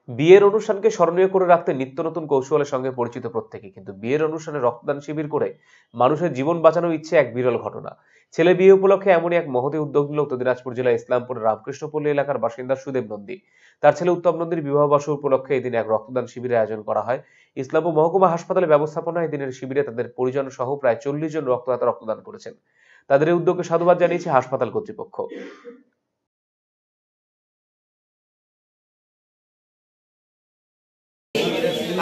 বিয়ের অনুষ্ঠানকে স্মরণীয় করে রাখতে নিত্য নতুন কৌশলের সঙ্গে পরিচিত প্রত্যেকে, কিন্তু বিয়ের অনুষ্ঠানে রক্তদান শিবির করে মানুষের জীবন বাঁচানোর ইচ্ছে এক বিরল ঘটনা। ছেলে বিয়ে উপলক্ষে এমনই এক মহতী উদ্যোগ নিল উত্তর দিনাজপুর জেলার ইসলামপুর রামকৃষ্ণপল্লী এলাকার বাসিন্দা সুদেব নন্দী। তার ছেলে উত্তম নন্দীর বিবাহ বর্ষ উপলক্ষে এদিন এক রক্তদান শিবিরের আয়োজন করা হয়। ইসলামপুর মহকুমা হাসপাতালে ব্যবস্থাপনায় এদিনের শিবিরে তাদের পরিজন সহ প্রায় 40 জন রক্তদাতা রক্তদান করেছেন। তাদের এই উদ্যোগকে সাধুবাদ জানিয়েছে হাসপাতাল কর্তৃপক্ষ।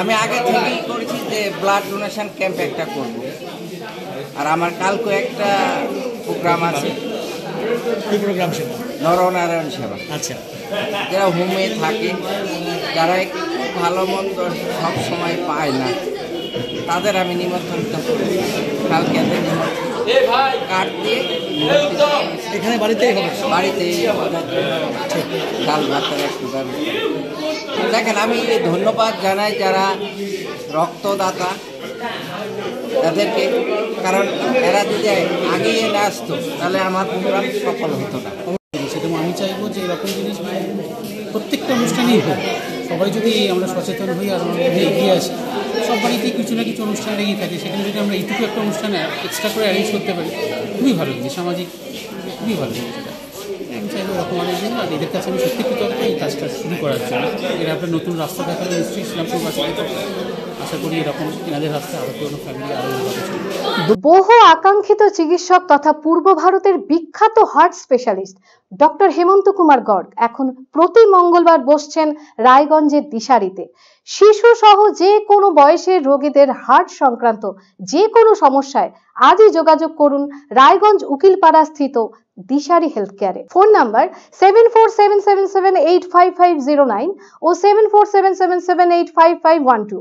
আমি আগে থেকেই করেছি যে ব্লাড ডোনেশন ক্যাম্প একটা করব, আর আমার কালকে একটা প্রোগ্রাম আছে। কি প্রোগ্রাম সেটা? নরনারায়ণ সেবা। আচ্ছা, যারা হোমে থাকে, যারা একটু ভালো মন্দ সব সময় পায় না, তাদের আমি নিমন্ত্রিত করি। কালকে কার্ড দিয়ে এখানে বাড়িতেই হবে? বাড়িতেই ডাল ভাতের একটু দেখেন। আমি ধন্যবাদ জানাই যারা রক্তদাতা তাদেরকে, কারণ এরা যদি আগিয়ে না আসতো তাহলে আমার প্রোগ্রাম সফল হতো না। সেটা আমি চাইবো যে এরকম জিনিস প্রত্যেকটা অনুষ্ঠানেই হোক। সবাই যদি আমরা সচেতন হই আর আমরা যদি এগিয়ে আসি, সব বাড়িতেই কিছু না কিছু অনুষ্ঠান লেগেই থাকে, সেখানে যদি আমরা এইটুকু একটা অনুষ্ঠানে এক্সট্রা করে অ্যারেঞ্জ করতে পারি, খুবই ভালো জিনিস, সামাজিক খুবই ভালো জিনিস। এটা আমি চাইবো এরকম অনেক দিন, আর এদের কাছে আমি সত্যি কৃতজ্ঞ এই কাজটা শুরু করার জন্য। এরা আপনার নতুন রাস্তা দেখালে নিশ্চয়ই ইসলামপুরবাসীকে আশা করি এরকম এনাদের রাস্তায় আরও কোনো ফ্যামিলি আরও বহু আকাঙ্ক্ষিত চিকিৎসক তথা পূর্ব ভারতের বিখ্যাত হার্ট স্পেশালিস্ট ডক্টর হেমন্ত কুমার গর্গ এখন প্রতি মঙ্গলবার বসছেন রায়গঞ্জের দিশারিতে। শিশু সহ যে কোনো বয়সের রোগীদের হার্ট সংক্রান্ত যে কোনো সমস্যায় আজই যোগাযোগ করুন রায়গঞ্জ উকিলপাড়া স্থিত দিশারি হেলথ কেয়ারে। ফোন নাম্বার 7477785509 ও 7477785512।